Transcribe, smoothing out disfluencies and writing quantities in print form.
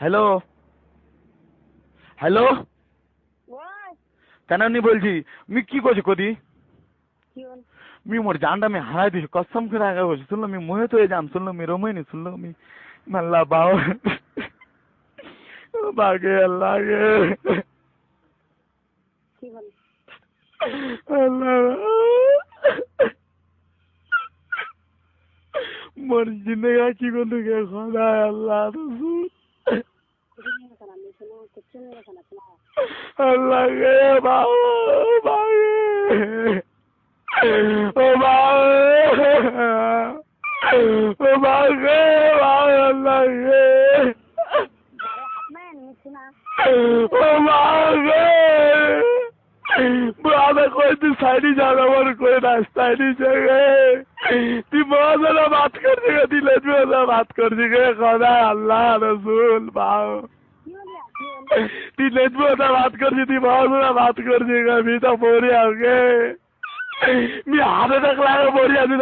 hello hello বল কেন নি বলছি মি কি করছি কদি কি বল मी मोर जानडा में हाराई दिस कसम করে আগে বসে শুনলো মি মোহিত হয়ে যাম শুনলো মি রোমাইনি শুনলো মি মাল্লা বাও বাগে আল্লাহ গে কি বল আল্লাহ মোর জিন্দেগি কি করতে গে খোদা আল্লাহ রসুল আল্লাহ গে বাও বাগে ओ बागे ओ बागे अल्लाह ये ओ बागे बुआदा कोई तू साइड ही जाना और कोई रास्ता नहीं चाहिए तू बहुत ज़्यादा बात कर देगा तू लज में ज़्यादा बात कर देगा खुदा अल्लाह रसूल बाओ तू लज में ज़्यादा बात कर दी थी बहुत ज़्यादा बात कर देगा अभी तो बोरे आ गए मी हाथ तक लागे बोरी आदमी